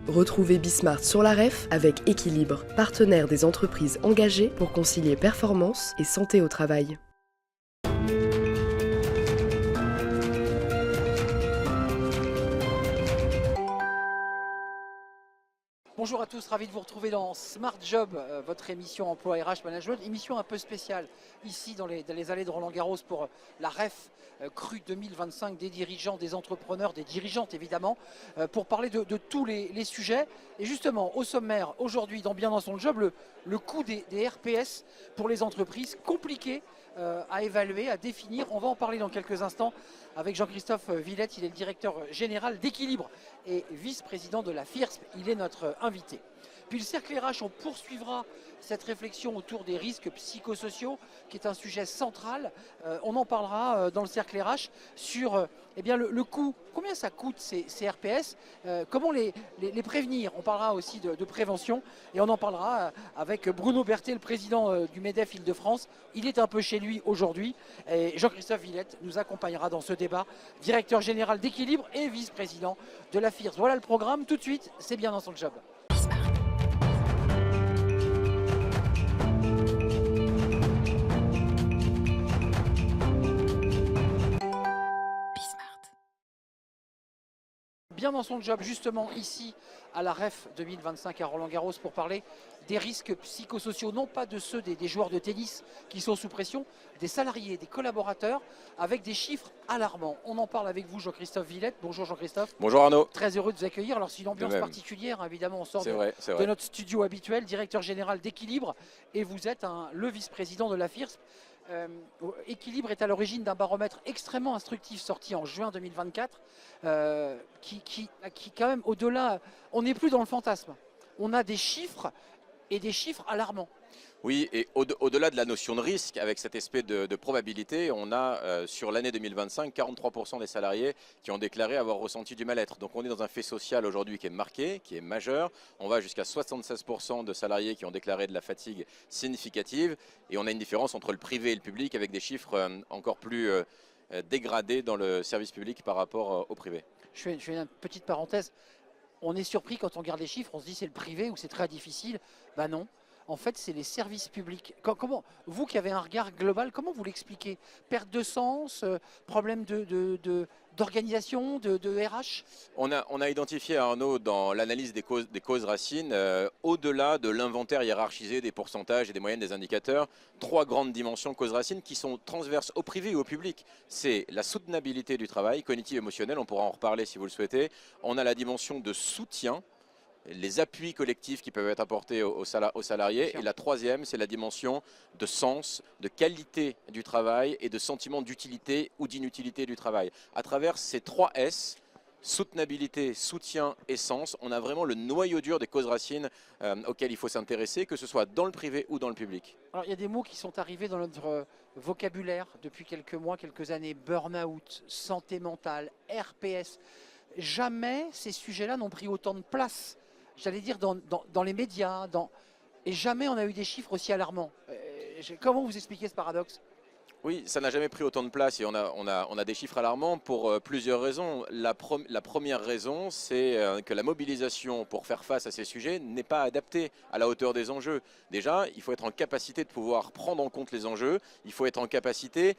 Retrouvez Bismart sur la REF avec Équilibre, partenaire des entreprises engagées pour concilier performance et santé au travail. Bonjour à tous, ravi de vous retrouver dans Smart Job, votre émission Emploi RH Management, émission un peu spéciale ici dans les allées de Roland-Garros pour la REF Cru 2025 des dirigeants, des entrepreneurs, des dirigeantes évidemment, pour parler de tous les sujets. Et justement, au sommaire, aujourd'hui, dans Bien dans son job, le coût des RPS pour les entreprises, compliqué à évaluer, à définir. On va en parler dans quelques instants avec Jean-Christophe Villette, il est le directeur général d'Équilibre et vice-président de la FIRSP, il est notre invité. Puis le cercle RH, on poursuivra cette réflexion autour des risques psychosociaux, qui est un sujet central. On en parlera dans le cercle RH sur eh bien, le coût, combien ça coûte ces RPS, comment les prévenir. On parlera aussi de prévention et on en parlera avec Bruno Berthet, le président du MEDEF Île-de-France. Il est un peu chez lui aujourd'hui et Jean-Christophe Villette nous accompagnera dans ce débat, directeur général d'Équilibre et vice-président de la FIRSP. Voilà le programme, tout de suite, c'est Bien dans son job. Bien dans son job, justement ici à la REF 2025 à Roland-Garros pour parler des risques psychosociaux, non pas de ceux des joueurs de tennis qui sont sous pression, des salariés, des collaborateurs, avec des chiffres alarmants. On en parle avec vous, Jean-Christophe Villette. Bonjour Jean-Christophe. Bonjour Arnaud. Très heureux de vous accueillir. Alors c'est une ambiance particulière, évidemment, on sort de notre studio habituel, directeur général d'Équilibre, et vous êtes le vice-président de la FIRSP. Équilibre est à l'origine d'un baromètre extrêmement instructif sorti en juin 2024 qui quand même au-delà, on n'est plus dans le fantasme, on a des chiffres et des chiffres alarmants. Oui, et au-delà de la notion de risque, avec cet aspect de probabilité, on a sur l'année 2025 43% des salariés qui ont déclaré avoir ressenti du mal-être. Donc on est dans un fait social aujourd'hui qui est marqué, qui est majeur. On va jusqu'à 76% de salariés qui ont déclaré de la fatigue significative. Et on a une différence entre le privé et le public avec des chiffres encore plus dégradés dans le service public par rapport au privé. Je fais une petite parenthèse. On est surpris quand on regarde les chiffres, on se dit c'est le privé ou c'est très difficile. Ben non. En fait, c'est les services publics. Comment, vous qui avez un regard global, comment vous l'expliquez? Perte de sens, problème d'organisation, de RH? On a identifié, Arnaud, dans l'analyse des causes racines, au-delà de l'inventaire hiérarchisé des pourcentages et des moyennes des indicateurs, trois grandes dimensions causes racines qui sont transverses au privé et au public. C'est la soutenabilité du travail, cognitive émotionnelle, on pourra en reparler si vous le souhaitez. On a la dimension de soutien, les appuis collectifs qui peuvent être apportés aux salariés. Et la troisième, c'est la dimension de sens, de qualité du travail et de sentiment d'utilité ou d'inutilité du travail. À travers ces trois S, soutenabilité, soutien et sens, on a vraiment le noyau dur des causes racines auxquelles il faut s'intéresser, que ce soit dans le privé ou dans le public. Alors il y a des mots qui sont arrivés dans notre vocabulaire depuis quelques mois, quelques années, burn-out, santé mentale, RPS. Jamais ces sujets-là n'ont pris autant de place, j'allais dire, dans les médias, et jamais on a eu des chiffres aussi alarmants. Comment vous expliquez ce paradoxe? Oui, ça n'a jamais pris autant de place et on a des chiffres alarmants pour plusieurs raisons. La première raison, c'est que la mobilisation pour faire face à ces sujets n'est pas adaptée à la hauteur des enjeux. Déjà, il faut être en capacité de pouvoir prendre en compte les enjeux, il faut être en capacité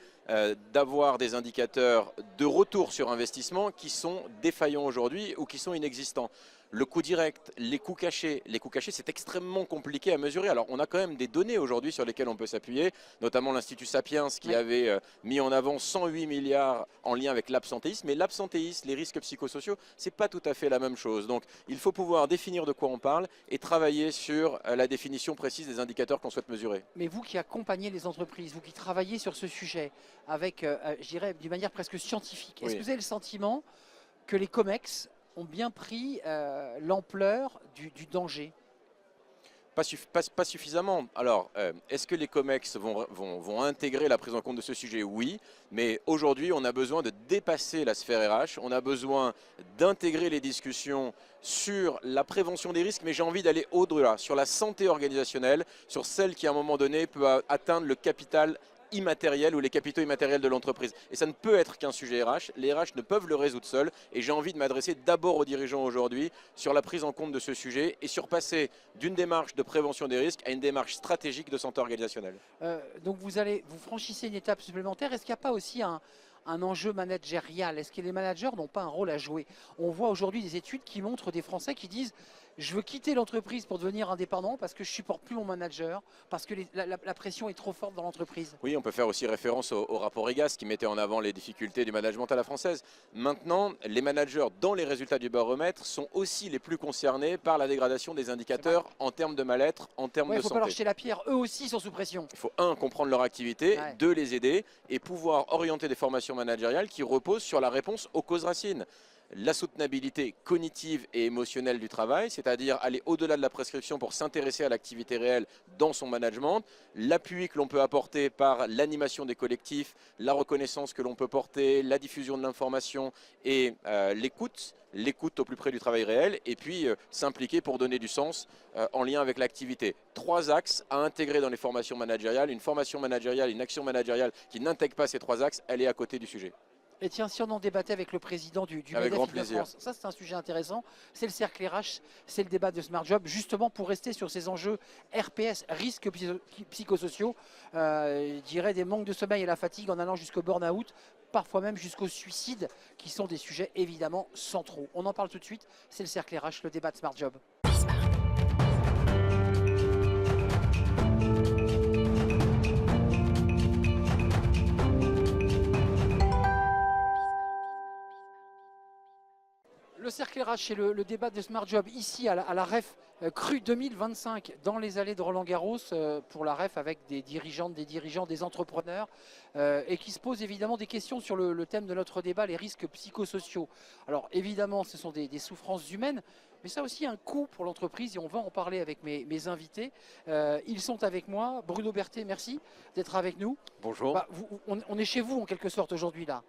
d'avoir des indicateurs de retour sur investissement qui sont défaillants aujourd'hui ou qui sont inexistants. Le coût direct, les coûts cachés, c'est extrêmement compliqué à mesurer. Alors on a quand même des données aujourd'hui sur lesquelles on peut s'appuyer, notamment l'Institut Sapiens qui avait mis en avant 108 milliards en lien avec l'absentéisme. Mais l'absentéisme, les risques psychosociaux, c'est pas tout à fait la même chose. Donc il faut pouvoir définir de quoi on parle et travailler sur la définition précise des indicateurs qu'on souhaite mesurer. Mais vous qui accompagnez les entreprises, vous qui travaillez sur ce sujet avec, je dirais, d'une manière presque scientifique, est-ce que vous avez le sentiment que les COMEX ont bien pris l'ampleur du danger? Pas suffisamment. Alors, est-ce que les COMEX vont intégrer la prise en compte de ce sujet? Oui, mais aujourd'hui, on a besoin de dépasser la sphère RH, on a besoin d'intégrer les discussions sur la prévention des risques, mais j'ai envie d'aller au-delà, sur la santé organisationnelle, sur celle qui, à un moment donné, peut atteindre le capital immatériels ou les capitaux immatériels de l'entreprise. Et ça ne peut être qu'un sujet RH. Les RH ne peuvent le résoudre seuls. Et j'ai envie de m'adresser d'abord aux dirigeants aujourd'hui sur la prise en compte de ce sujet et sur passer d'une démarche de prévention des risques à une démarche stratégique de santé organisationnelle. Donc vous franchissez une étape supplémentaire. Est-ce qu'il n'y a pas aussi un enjeu managérial? Est-ce que les managers n'ont pas un rôle à jouer? On voit aujourd'hui des études qui montrent des Français qui disent je veux quitter l'entreprise pour devenir indépendant parce que je ne supporte plus mon manager, parce que la pression est trop forte dans l'entreprise. Oui, on peut faire aussi référence au rapport IGAS qui mettait en avant les difficultés du management à la française. Maintenant, les managers, dans les résultats du baromètre, sont aussi les plus concernés par la dégradation des indicateurs en termes de mal-être, en termes de Il ne faut santé. pas leur jeter la pierre, eux aussi sont sous pression. Il faut, un, comprendre leur activité, deux, les aider et pouvoir orienter des formations managériales qui reposent sur la réponse aux causes racines. La soutenabilité cognitive et émotionnelle du travail, c'est-à-dire aller au-delà de la prescription pour s'intéresser à l'activité réelle dans son management, l'appui que l'on peut apporter par l'animation des collectifs, la reconnaissance que l'on peut porter, la diffusion de l'information et l'écoute au plus près du travail réel, et puis s'impliquer pour donner du sens en lien avec l'activité. 3 axes à intégrer dans les formations managériales. Une formation managériale, une action managériale qui n'intègre pas ces 3 axes, elle est à côté du sujet. Et tiens, si on en débattait avec le président du avec MEDEF grand plaisir. Île-de-France, ça c'est un sujet intéressant, c'est le cercle RH, c'est le débat de Smart Job, justement pour rester sur ces enjeux RPS, risques psychosociaux, je dirais des manques de sommeil et la fatigue en allant jusqu'au burn-out, parfois même jusqu'au suicide, qui sont des sujets évidemment centraux. On en parle tout de suite, c'est le cercle RH, le débat de Smart Job. Le cercle RH et le débat de Smart Job ici à la REF Cru 2025 dans les allées de Roland-Garros pour la REF avec des dirigeantes, des dirigeants, des entrepreneurs et qui se posent évidemment des questions sur le thème de notre débat, les risques psychosociaux. Alors évidemment ce sont des souffrances humaines, mais ça a aussi un coût pour l'entreprise et on va en parler avec mes invités. Ils sont avec moi. Bruno Berthet, merci d'être avec nous. Bonjour. On est chez vous en quelque sorte aujourd'hui là.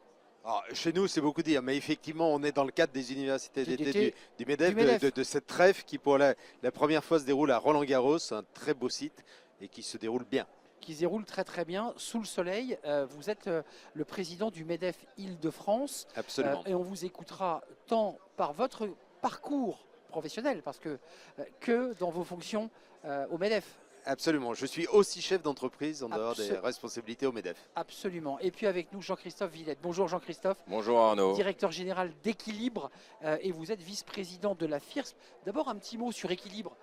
Alors, chez nous, c'est beaucoup dire, mais effectivement, on est dans le cadre des universités d'été du MEDEF, de cette trêve qui, pour la première fois, se déroule à Roland-Garros, un très beau site et qui se déroule bien. Qui se déroule très très bien, sous le soleil. Vous êtes le président du MEDEF Île-de-France. Absolument. Et on vous écoutera tant par votre parcours professionnel, parce que dans vos fonctions au MEDEF. Absolument. Je suis aussi chef d'entreprise en dehors des responsabilités au MEDEF. Absolument. Et puis avec nous, Jean-Christophe Villette. Bonjour Jean-Christophe. Bonjour Arnaud. Directeur général d'Équilibre et vous êtes vice-président de la FIRSP. D'abord un petit mot sur Équilibre.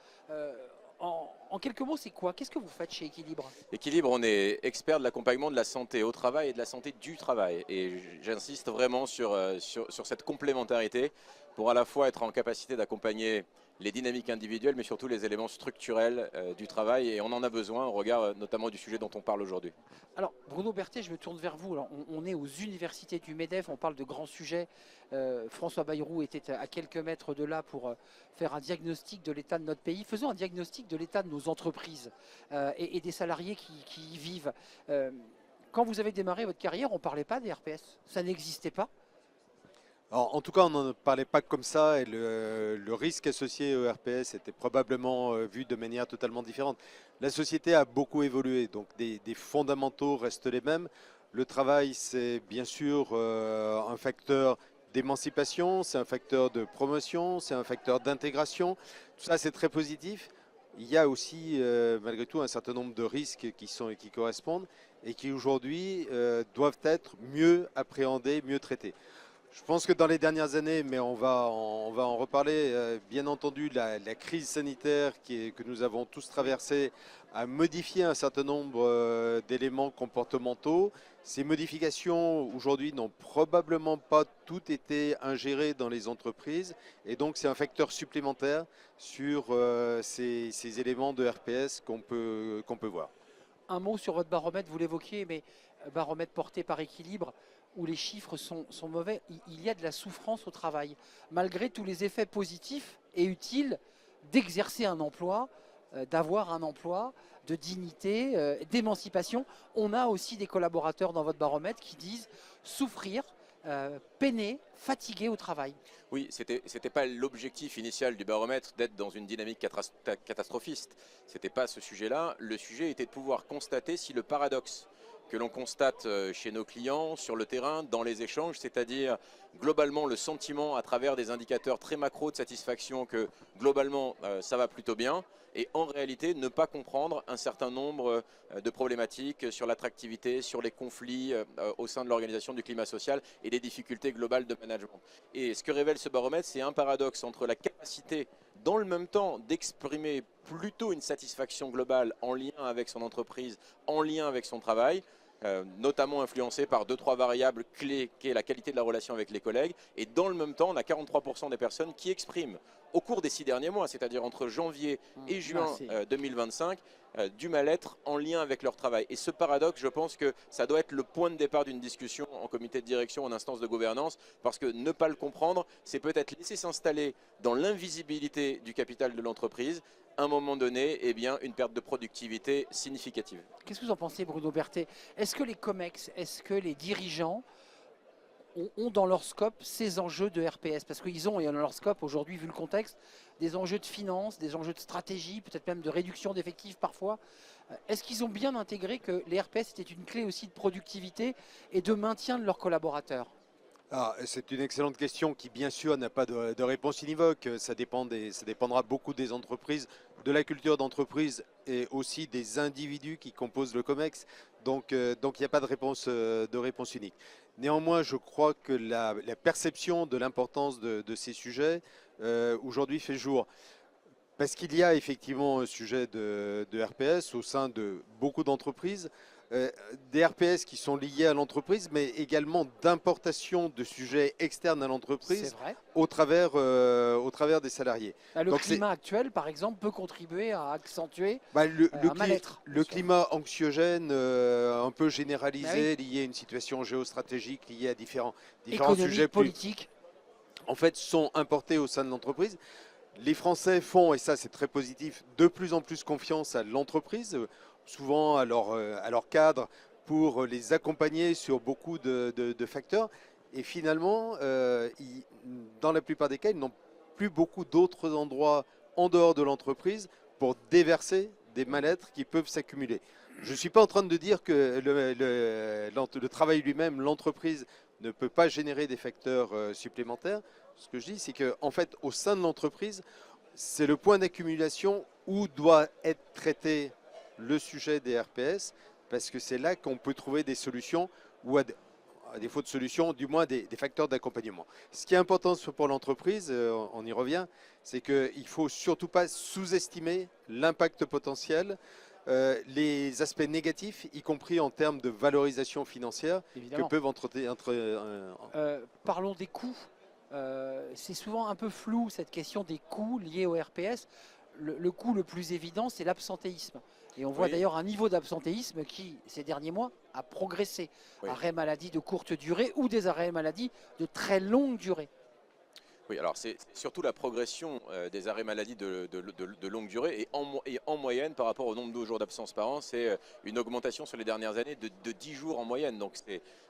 En quelques mots, c'est quoi? Qu'est-ce que vous faites chez Équilibre? Équilibre, on est expert de l'accompagnement de la santé au travail et de la santé du travail. Et j'insiste vraiment sur cette complémentarité pour à la fois être en capacité d'accompagner les dynamiques individuelles, mais surtout les éléments structurels du travail. Et on en a besoin au regard notamment du sujet dont on parle aujourd'hui. Alors, Bruno Berthet, je me tourne vers vous. Alors, on est aux universités du MEDEF, on parle de grands sujets. François Bayrou était à quelques mètres de là pour faire un diagnostic de l'état de notre pays. Faisons un diagnostic de l'état de nos entreprises et des salariés qui y vivent. Quand vous avez démarré votre carrière, on ne parlait pas des RPS. Ça n'existait pas. Alors, en tout cas, on n'en parlait pas comme ça et le risque associé au RPS était probablement vu de manière totalement différente. La société a beaucoup évolué, donc des fondamentaux restent les mêmes. Le travail, c'est bien sûr un facteur d'émancipation, c'est un facteur de promotion, c'est un facteur d'intégration. Tout ça, c'est très positif. Il y a aussi, malgré tout, un certain nombre de risques qui correspondent et qui aujourd'hui doivent être mieux appréhendés, mieux traités. Je pense que dans les dernières années, mais on va en reparler, bien entendu, la crise sanitaire que nous avons tous traversée a modifié un certain nombre d'éléments comportementaux. Ces modifications, aujourd'hui, n'ont probablement pas toutes été ingérées dans les entreprises. Et donc, c'est un facteur supplémentaire sur ces éléments de RPS qu'on peut voir. Un mot sur votre baromètre, vous l'évoquiez, mais baromètre porté par Équilibre, où les chiffres sont mauvais, il y a de la souffrance au travail. Malgré tous les effets positifs et utiles d'exercer un emploi, d'avoir un emploi, de dignité, d'émancipation, on a aussi des collaborateurs dans votre baromètre qui disent souffrir, peiner, fatiguer au travail. Oui, c'était pas l'objectif initial du baromètre d'être dans une dynamique catastrophiste. C'était pas ce sujet-là. Le sujet était de pouvoir constater si le paradoxe que l'on constate chez nos clients, sur le terrain, dans les échanges, c'est-à-dire globalement le sentiment à travers des indicateurs très macro de satisfaction que globalement ça va plutôt bien, et en réalité ne pas comprendre un certain nombre de problématiques sur l'attractivité, sur les conflits au sein de l'organisation du climat social et des difficultés globales de management. Et ce que révèle ce baromètre, c'est un paradoxe entre la capacité dans le même temps d'exprimer plutôt une satisfaction globale en lien avec son entreprise, en lien avec son travail, notamment influencé par 2-3 variables clés, qui est la qualité de la relation avec les collègues. Et dans le même temps, on a 43% des personnes qui expriment au cours des 6 derniers mois, c'est-à-dire entre janvier et juin 2025, du mal-être en lien avec leur travail. Et ce paradoxe, je pense que ça doit être le point de départ d'une discussion en comité de direction, en instance de gouvernance, parce que ne pas le comprendre, c'est peut-être laisser s'installer dans l'invisibilité du capital de l'entreprise, à un moment donné, eh bien, une perte de productivité significative. Qu'est-ce que vous en pensez, Bruno Berthet? Est-ce que les COMEX, est-ce que les dirigeants ont dans leur scope ces enjeux de RPS? Parce qu'ils ont dans leur scope aujourd'hui, vu le contexte, des enjeux de finance, des enjeux de stratégie, peut-être même de réduction d'effectifs parfois. Est-ce qu'ils ont bien intégré que les RPS étaient une clé aussi de productivité et de maintien de leurs collaborateurs? C'est une excellente question qui, bien sûr, n'a pas de réponse univoque. Ça dépendra beaucoup des entreprises, de la culture d'entreprise et aussi des individus qui composent le COMEX. Donc il n'y a pas de réponse unique. Néanmoins, je crois que la perception de l'importance de ces sujets aujourd'hui fait jour. Parce qu'il y a effectivement un sujet de RPS au sein de beaucoup d'entreprises. Des RPS qui sont liés à l'entreprise, mais également d'importation de sujets externes à l'entreprise au travers des salariés. Le climat actuel, par exemple, peut contribuer à accentuer un mal-être. Le climat anxiogène un peu généralisé, lié à une situation géostratégique, lié à différents sujets politiques, en fait, sont importés au sein de l'entreprise. Les Français font, et ça c'est très positif, de plus en plus confiance à l'entreprise, souvent à leur cadre, pour les accompagner sur beaucoup de facteurs. Et finalement, dans la plupart des cas, ils n'ont plus beaucoup d'autres endroits en dehors de l'entreprise pour déverser des mal-être qui peuvent s'accumuler. Je ne suis pas en train de dire que le travail lui-même, l'entreprise, ne peut pas générer des facteurs supplémentaires. Ce que je dis, c'est qu'en fait, au sein de l'entreprise, c'est le point d'accumulation où doit être traité le sujet des RPS, parce que c'est là qu'on peut trouver des solutions, ou à défaut de solutions, du moins des facteurs d'accompagnement. Ce qui est important pour l'entreprise, on y revient, c'est qu'il ne faut surtout pas sous-estimer l'impact potentiel, les aspects négatifs, y compris en termes de valorisation financière, que peuvent entretenir. Parlons des coûts. C'est souvent un peu flou cette question des coûts liés au RPS. Le coût le plus évident, c'est l'absentéisme. Et on voit d'ailleurs un niveau d'absentéisme qui, ces derniers mois, a progressé. Arrêt maladie de courte durée ou des arrêts maladie de très longue durée. Oui, alors c'est surtout la progression des arrêts maladie de longue durée et en moyenne par rapport au nombre de jours d'absence par an, c'est une augmentation sur les dernières années de 10 jours en moyenne. Donc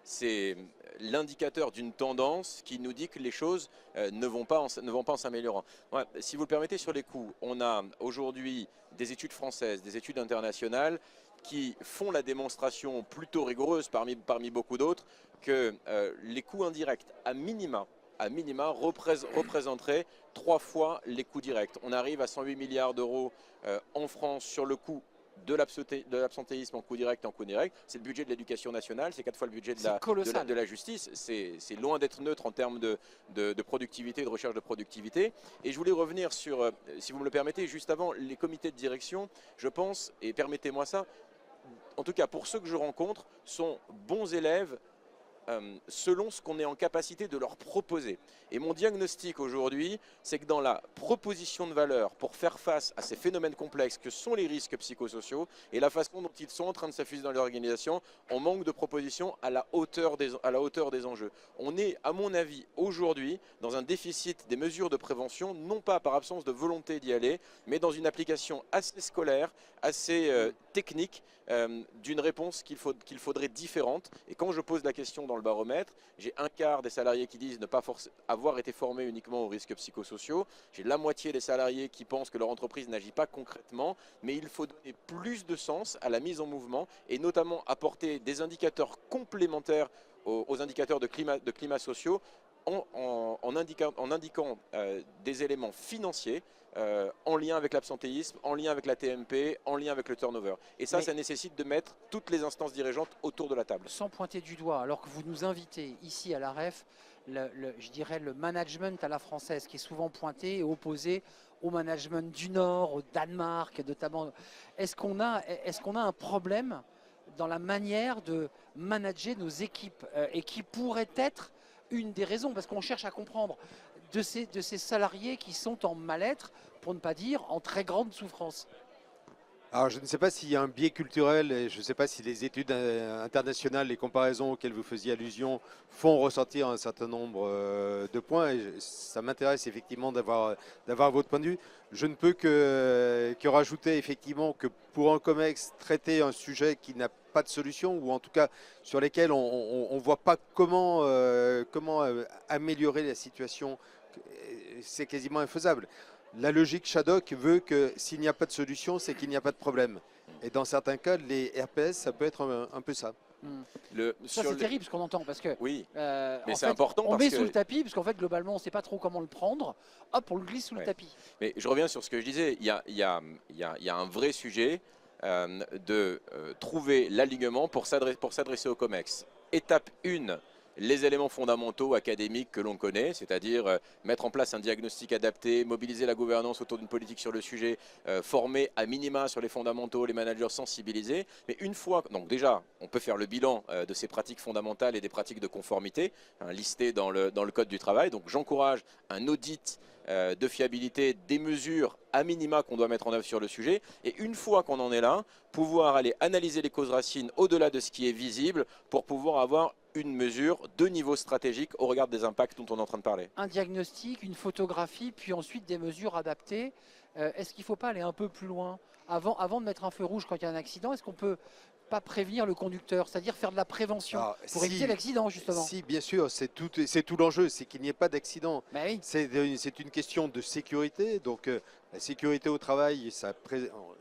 c'est l'indicateur d'une tendance qui nous dit que les choses ne vont pas en s'améliorant. Ouais, si vous le permettez, sur les coûts, on a aujourd'hui des études françaises, des études internationales qui font la démonstration plutôt rigoureuse parmi beaucoup d'autres que les coûts indirects à minima représenterait 3 fois les coûts directs. On arrive à 108 milliards d'euros en France sur le coût de l'absentéisme en coût direct et en coût indirect. C'est le budget de l'éducation nationale, c'est 4 fois le budget de la justice. C'est loin d'être neutre en termes de productivité, de recherche de productivité. Et je voulais revenir sur, si vous me le permettez, juste avant, les comités de direction, je pense, et permettez-moi ça, en tout cas pour ceux que je rencontre, sont bons élèves selon ce qu'on est en capacité de leur proposer. Et mon diagnostic aujourd'hui, c'est que dans la proposition de valeur pour faire face à ces phénomènes complexes que sont les risques psychosociaux et la façon dont ils sont en train de s'affuser dans l'organisation, on manque de propositions à la hauteur des enjeux. On est, à mon avis, aujourd'hui, dans un déficit des mesures de prévention, non pas par absence de volonté d'y aller, mais dans une application assez scolaire, assez technique, d'une réponse qu'il faudrait différente. Et quand je pose la question dans le baromètre. J'ai un quart des salariés qui disent ne pas avoir été formés uniquement aux risques psychosociaux. J'ai la moitié des salariés qui pensent que leur entreprise n'agit pas concrètement, mais il faut donner plus de sens à la mise en mouvement et notamment apporter des indicateurs complémentaires aux indicateurs de climat sociaux en indiquant des éléments financiers en lien avec l'absentéisme, en lien avec la TMP, en lien avec le turnover. Et ça, ça nécessite de mettre toutes les instances dirigeantes autour de la table. Sans pointer du doigt, alors que vous nous invitez ici à la REF, je dirais le management à la française qui est souvent pointé et opposé au management du Nord, au Danemark notamment. Est-ce qu'on a un problème dans la manière de manager nos équipes et qui pourrait être une des raisons, parce qu'on cherche à comprendre de ces salariés qui sont en mal-être, pour ne pas dire en très grande souffrance. Alors, je ne sais pas s'il y a un biais culturel et je ne sais pas si les études internationales, les comparaisons auxquelles vous faisiez allusion font ressortir un certain nombre de points. Et ça m'intéresse effectivement d'avoir votre point de vue. Je ne peux que rajouter effectivement que pour un COMEX, traiter un sujet qui n'a pas de solution ou en tout cas sur lesquels on ne voit pas comment améliorer la situation, c'est quasiment infaisable. La logique Shadok veut que s'il n'y a pas de solution, c'est qu'il n'y a pas de problème. Et dans certains cas, les RPS, ça peut être un peu ça. Ça c'est terrible ce qu'on entend parce que oui, mais c'est important on parce met que sous le tapis parce qu'en fait globalement on ne sait pas trop comment le prendre, hop on le glisse sous le tapis. Mais je reviens sur ce que je disais, il y a un vrai sujet de trouver l'alignement pour s'adresser au COMEX. Étape 1, les éléments fondamentaux académiques que l'on connaît, c'est-à-dire mettre en place un diagnostic adapté, mobiliser la gouvernance autour d'une politique sur le sujet, former à minima sur les fondamentaux, les managers sensibilisés. Mais une fois, donc déjà, on peut faire le bilan de ces pratiques fondamentales et des pratiques de conformité listées dans le Code du travail. Donc j'encourage un audit de fiabilité des mesures à minima qu'on doit mettre en œuvre sur le sujet. Et une fois qu'on en est là, pouvoir aller analyser les causes racines au-delà de ce qui est visible pour pouvoir avoir une mesure de niveau stratégique au regard des impacts dont on est en train de parler. Un diagnostic, une photographie, puis ensuite des mesures adaptées. Est-ce qu'il ne faut pas aller un peu plus loin avant de mettre un feu rouge quand il y a un accident? Est-ce qu'on peut pas prévenir le conducteur, c'est-à-dire faire de la prévention pour éviter l'accident justement? Si, bien sûr, c'est tout l'enjeu, c'est qu'il n'y ait pas d'accident. Ben oui. C'est une question de sécurité, donc la sécurité au travail, ça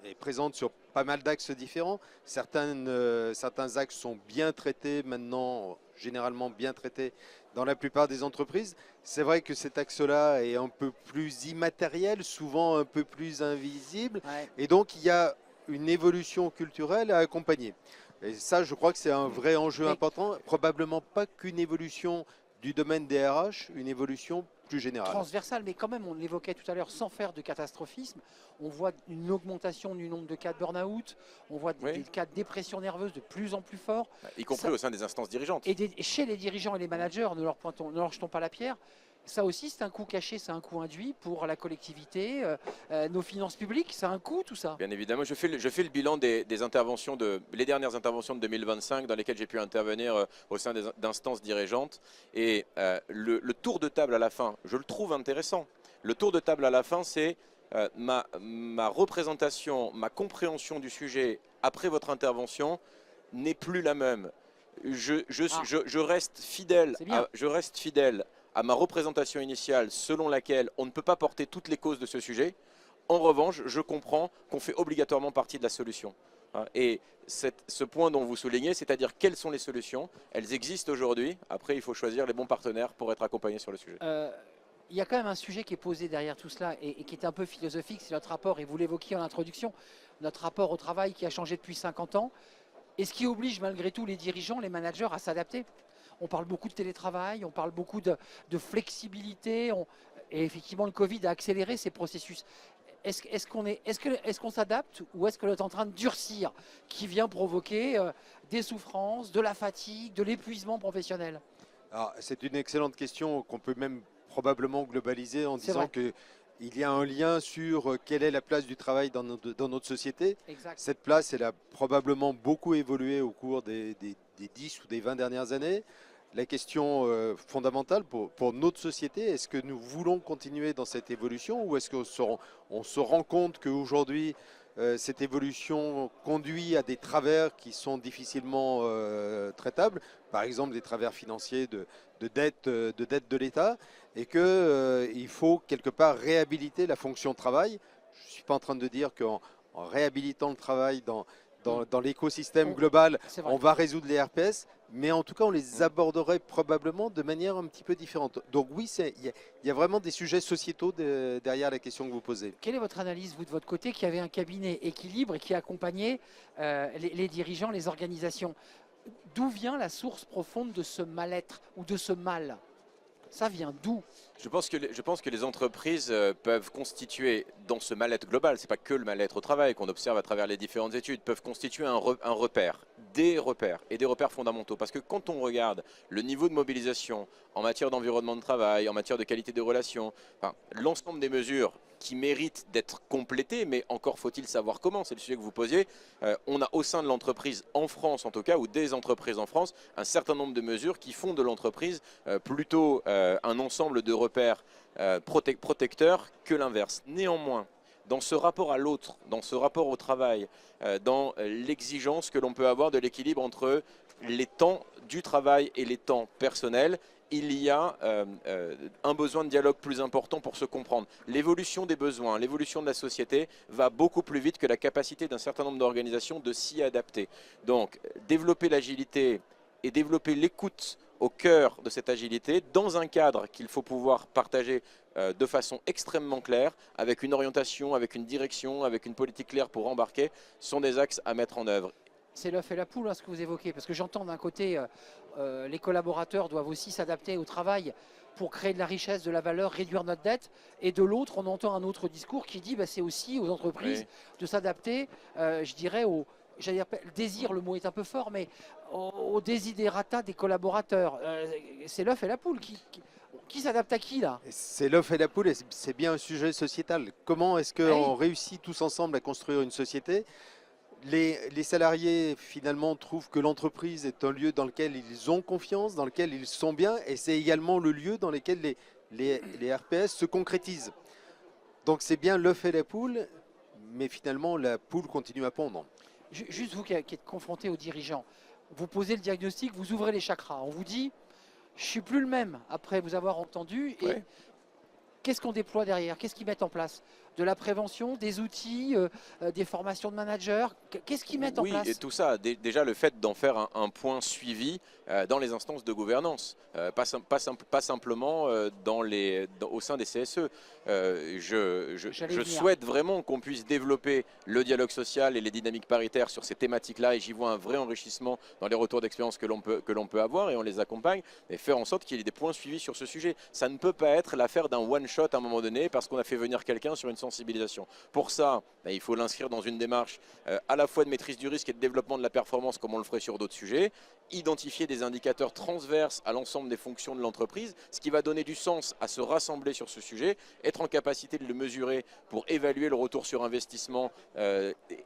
est présente sur pas mal d'axes différents. Certains axes sont bien traités maintenant, généralement bien traités dans la plupart des entreprises. C'est vrai que cet axe-là est un peu plus immatériel, souvent un peu plus invisible, et donc il y a une évolution culturelle à accompagner. Et ça, je crois que c'est un vrai enjeu important, probablement pas qu'une évolution du domaine des RH, une évolution plus générale. Transversale, mais quand même, on l'évoquait tout à l'heure, sans faire de catastrophisme, on voit une augmentation du nombre de cas de burn-out, on voit des cas de dépression nerveuse de plus en plus forts. Y compris au sein des instances dirigeantes. Et chez les dirigeants et les managers, ne leur jetons pas la pierre. Ça aussi, c'est un coût caché, c'est un coût induit pour la collectivité, nos finances publiques, c'est un coût tout ça. Bien évidemment, je fais le bilan des interventions, les dernières interventions de 2025 dans lesquelles j'ai pu intervenir au sein d'instances dirigeantes. Et le tour de table à la fin, je le trouve intéressant. Le tour de table à la fin, c'est ma représentation, ma compréhension du sujet après votre intervention n'est plus la même. Je reste fidèle à ma représentation initiale selon laquelle on ne peut pas porter toutes les causes de ce sujet. En revanche, je comprends qu'on fait obligatoirement partie de la solution. Et ce point dont vous soulignez, c'est-à-dire quelles sont les solutions, elles existent aujourd'hui. Après, il faut choisir les bons partenaires pour être accompagnés sur le sujet. Il y a quand même un sujet qui est posé derrière tout cela et qui est un peu philosophique, c'est notre rapport, et vous l'évoquiez en introduction, notre rapport au travail qui a changé depuis 50 ans, et ce qui oblige malgré tout les dirigeants, les managers à s'adapter. On parle beaucoup de télétravail, on parle beaucoup de flexibilité, et effectivement le Covid a accéléré ces processus. Est-ce qu'on s'adapte ou est-ce que l'on est en train de durcir, qui vient provoquer des souffrances, de la fatigue, de l'épuisement professionnel? C'est une excellente question qu'on peut même probablement globaliser en disant qu'il y a un lien sur quelle est la place du travail dans notre société. Exact. Cette place, elle a probablement beaucoup évolué au cours des 10 ou des 20 dernières années. La question fondamentale pour notre société, est-ce que nous voulons continuer dans cette évolution ou est-ce qu'on se rend compte qu'aujourd'hui, cette évolution conduit à des travers qui sont difficilement traitables, par exemple des travers financiers de dette de l'État, et qu'il faut quelque part réhabiliter la fonction travail. Je ne suis pas en train de dire qu'en réhabilitant le travail dans l'écosystème global, on va résoudre les RPS, mais en tout cas, on les aborderait probablement de manière un petit peu différente. Donc oui, il y a vraiment des sujets sociétaux derrière la question que vous posez. Quelle est votre analyse, vous, de votre côté, qui avez un cabinet équilibre et qui accompagnait les dirigeants, les organisations? D'où vient la source profonde de ce mal-être ou de ce mal? Ça vient d'où? Je pense que les entreprises peuvent constituer, dans ce mal-être global, ce n'est pas que le mal-être au travail qu'on observe à travers les différentes études, peuvent constituer un repère, des repères et des repères fondamentaux. Parce que quand on regarde le niveau de mobilisation en matière d'environnement de travail, en matière de qualité des relations, enfin, l'ensemble des mesures qui méritent d'être complétées, mais encore faut-il savoir comment, c'est le sujet que vous posiez. On a au sein de l'entreprise, en France en tout cas, ou des entreprises en France, un certain nombre de mesures qui font de l'entreprise plutôt un ensemble de repères protecteurs que l'inverse. Néanmoins, dans ce rapport à l'autre, dans ce rapport au travail, dans l'exigence que l'on peut avoir de l'équilibre entre les temps du travail et les temps personnels, il y a un besoin de dialogue plus important pour se comprendre. L'évolution des besoins, l'évolution de la société va beaucoup plus vite que la capacité d'un certain nombre d'organisations de s'y adapter. Donc, développer l'agilité et développer l'écoute au cœur de cette agilité, dans un cadre qu'il faut pouvoir partager de façon extrêmement claire, avec une orientation, avec une direction, avec une politique claire pour embarquer, sont des axes à mettre en œuvre. C'est l'œuf et la poule, hein, ce que vous évoquez, parce que j'entends d'un côté, les collaborateurs doivent aussi s'adapter au travail pour créer de la richesse, de la valeur, réduire notre dette, et de l'autre, on entend un autre discours qui dit c'est aussi aux entreprises de s'adapter, je dirais, j'allais dire, désir, le mot est un peu fort, mais au desiderata des collaborateurs. C'est l'œuf et la poule qui s'adapte à qui là? C'est l'œuf et la poule, et c'est bien un sujet sociétal. Comment est-ce qu'on réussit tous ensemble à construire une société? Les salariés finalement trouvent que l'entreprise est un lieu dans lequel ils ont confiance, dans lequel ils sont bien, et c'est également le lieu dans lequel les RPS se concrétisent. Donc c'est bien l'œuf et la poule, mais finalement la poule continue à pondre. Juste vous qui êtes confronté aux dirigeants, vous posez le diagnostic, vous ouvrez les chakras, on vous dit je suis plus le même après vous avoir entendu, et qu'est-ce qu'on déploie derrière? Qu'est-ce qu'ils mettent en place? De la prévention, des outils, des formations de managers? Qu'est-ce qu'ils mettent en place? Oui, et tout ça, déjà le fait d'en faire un point suivi dans les instances de gouvernance, pas simplement au sein des CSE. Je souhaite vraiment qu'on puisse développer le dialogue social et les dynamiques paritaires sur ces thématiques-là, et j'y vois un vrai enrichissement dans les retours d'expérience que l'on peut avoir, et on les accompagne, et faire en sorte qu'il y ait des points suivis sur ce sujet. Ça ne peut pas être l'affaire d'un one-shot à un moment donné parce qu'on a fait venir quelqu'un sur une sensibilisation. Pour ça, il faut l'inscrire dans une démarche à la fois de maîtrise du risque et de développement de la performance, comme on le ferait sur d'autres sujets, identifier des indicateurs transverses à l'ensemble des fonctions de l'entreprise, ce qui va donner du sens à se rassembler sur ce sujet, être en capacité de le mesurer pour évaluer le retour sur investissement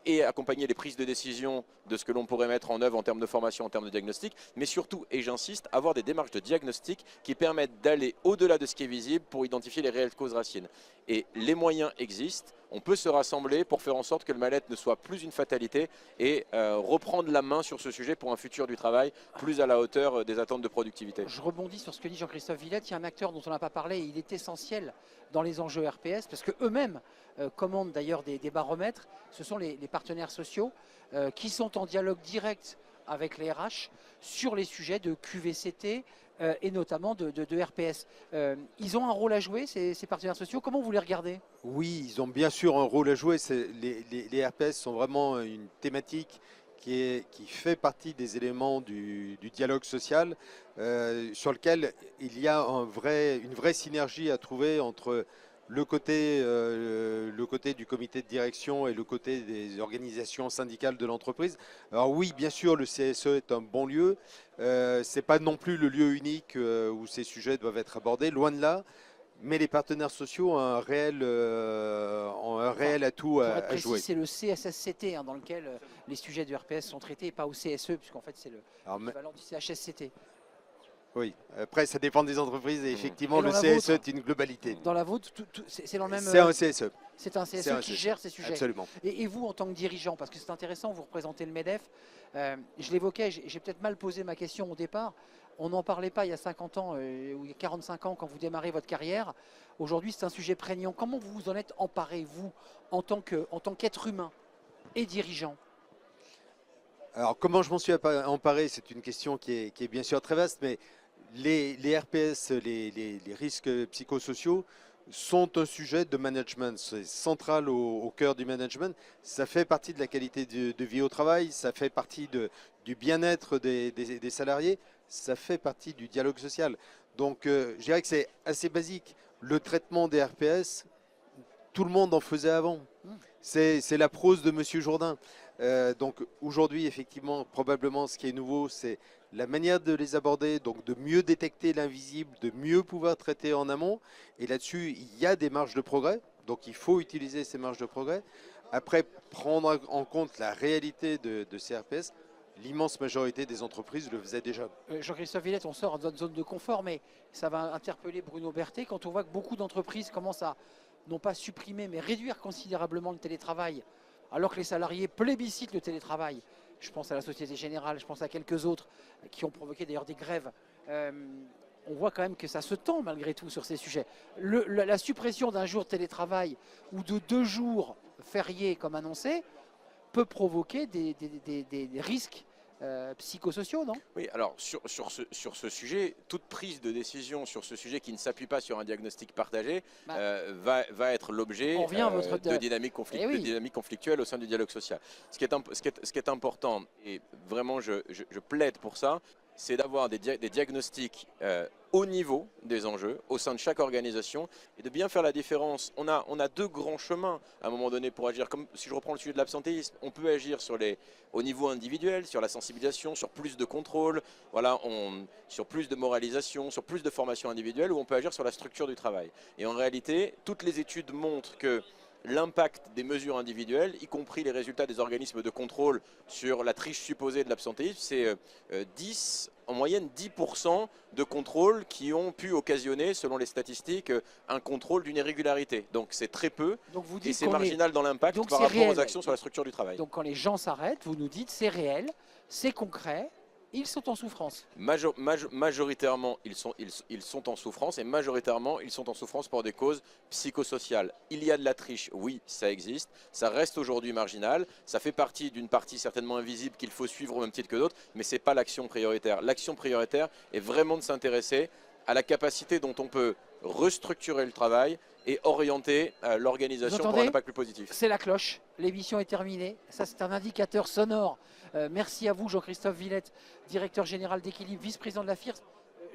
et accompagner les prises de décision de ce que l'on pourrait mettre en œuvre en termes de formation, en termes de diagnostic, mais surtout, et j'insiste, avoir des démarches de diagnostic qui permettent d'aller au-delà de ce qui est visible pour identifier les réelles causes racines. Et les moyens existent, on peut se rassembler pour faire en sorte que le mal-être ne soit plus une fatalité et reprendre la main sur ce sujet pour un futur du travail plus à la hauteur des attentes de productivité. Je rebondis sur ce que dit Jean-Christophe Villette. Il y a un acteur dont on n'a pas parlé, et il est essentiel dans les enjeux RPS, parce qu'eux-mêmes commandent d'ailleurs des baromètres. Ce sont les partenaires sociaux qui sont en dialogue direct avec les RH sur les sujets de QVCT et notamment de RPS. Ils ont un rôle à jouer, ces partenaires sociaux. Comment vous les regardez? Oui, ils ont bien sûr un rôle à jouer. Les RPS sont vraiment une thématique qui fait partie des éléments du dialogue social sur lequel il y a une vraie synergie à trouver entre le côté du comité de direction et le côté des organisations syndicales de l'entreprise. Alors oui, bien sûr, le CSE est un bon lieu. Ce n'est pas non plus le lieu unique où ces sujets doivent être abordés, loin de là. Mais les partenaires sociaux ont un réel atout à jouer. C'est le CSSCT dans lequel les sujets du RPS sont traités, et pas au CSE, puisqu'en fait c'est l'équivalent du CHSCT. Oui, après ça dépend des entreprises, et effectivement le CSE est une globalité. Dans la vôtre, c'est dans le même... C'est un CSE. c'est un C'est CSE un qui CSE. gère ces sujets. Absolument. Et vous, en tant que dirigeant, parce que c'est intéressant, vous représentez le MEDEF, je l'évoquais, j'ai peut-être mal posé ma question au départ. On n'en parlait pas il y a 50 ans ou il y a 45 ans quand vous démarrez votre carrière. Aujourd'hui, c'est un sujet prégnant. Comment vous vous en êtes emparé, vous, en tant qu'être humain et dirigeant? Alors, comment je m'en suis emparé, c'est une question qui est bien sûr très vaste, mais les RPS, les risques psychosociaux, sont un sujet de management. C'est central au cœur du management. Ça fait partie de la qualité de vie au travail, ça fait partie du bien-être des salariés, ça fait partie du dialogue social. Donc, je dirais que c'est assez basique. Le traitement des RPS, tout le monde en faisait avant. C'est la prose de Monsieur Jourdain. Donc aujourd'hui, effectivement, probablement ce qui est nouveau, c'est la manière de les aborder, donc de mieux détecter l'invisible, de mieux pouvoir traiter en amont. Et là-dessus, il y a des marges de progrès, donc il faut utiliser ces marges de progrès. Après, prendre en compte la réalité de ces RPS, l'immense majorité des entreprises le faisaient déjà. Jean-Christophe Villette, on sort de notre zone de confort, mais ça va interpeller Bruno Berthet quand on voit que beaucoup d'entreprises commencent à, non pas supprimer, mais réduire considérablement le télétravail, alors que les salariés plébiscitent le télétravail. Je pense à la Société Générale, je pense à quelques autres qui ont provoqué d'ailleurs des grèves. On voit quand même que ça se tend malgré tout sur ces sujets. La suppression d'un jour de télétravail ou de 2 jours fériés comme annoncé peut provoquer des risques psychosociaux, non? Oui, alors sur ce sujet, toute prise de décision sur ce sujet qui ne s'appuie pas sur un diagnostic partagé va être l'objet de dynamiques conflictuelles au sein du dialogue social. Ce qui est important, et vraiment je plaide pour ça, c'est d'avoir des diagnostics au niveau des enjeux, au sein de chaque organisation, et de bien faire la différence. On a 2 grands chemins à un moment donné pour agir. Comme si je reprends le sujet de l'absentéisme, on peut agir au niveau individuel, sur la sensibilisation, sur plus de contrôle, voilà, sur plus de moralisation, sur plus de formation individuelle, ou on peut agir sur la structure du travail. Et en réalité, toutes les études montrent que l'impact des mesures individuelles, y compris les résultats des organismes de contrôle sur la triche supposée de l'absentéisme, c'est en moyenne 10% de contrôles qui ont pu occasionner, selon les statistiques, un contrôle d'une irrégularité. Donc c'est très peu et c'est marginal dans l'impact par rapport aux actions sur la structure du travail. Donc quand les gens s'arrêtent, vous nous dites c'est réel, c'est concret. Ils sont en souffrance. Majoritairement, ils sont en souffrance et majoritairement, ils sont en souffrance pour des causes psychosociales. Il y a de la triche, oui, ça existe. Ça reste aujourd'hui marginal. Ça fait partie d'une partie certainement invisible qu'il faut suivre au même titre que d'autres, mais ce n'est pas l'action prioritaire. L'action prioritaire est vraiment de s'intéresser à la capacité dont on peut restructurer le travail et orienter l'organisation pour un impact plus positif. C'est la cloche, l'émission est terminée. Ça, c'est un indicateur sonore. Merci à vous, Jean-Christophe Villette, directeur général d'Équilibre, vice-président de la FIRS.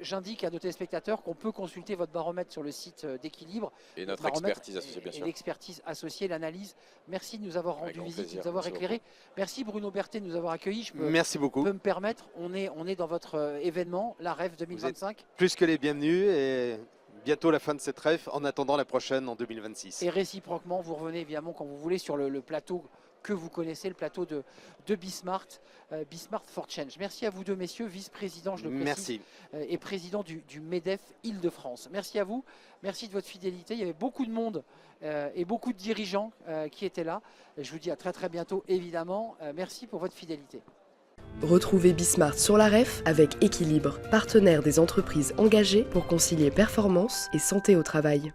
J'indique à nos téléspectateurs qu'on peut consulter votre baromètre sur le site d'Équilibre. Et notre expertise associée, bien sûr. Et l'expertise associée, l'analyse. Merci de nous avoir rendu visite, de nous avoir éclairé. Merci Bruno Berthet de nous avoir accueillis. Merci beaucoup. Je peux me permettre, on est dans votre événement, la REF 2025. Plus que les bienvenus et bientôt la fin de cette REF en attendant la prochaine en 2026. Et réciproquement, vous revenez évidemment quand vous voulez sur le plateau que vous connaissez, le plateau de Bismart, Bismart for Change. Merci à vous deux, messieurs, vice-président, je le précise, et président du MEDEF Île-de-France. Merci à vous, merci de votre fidélité. Il y avait beaucoup de monde et beaucoup de dirigeants qui étaient là. Je vous dis à très très bientôt, évidemment. Merci pour votre fidélité. Retrouvez Bismart sur la REF avec Équilibre, partenaire des entreprises engagées pour concilier performance et santé au travail.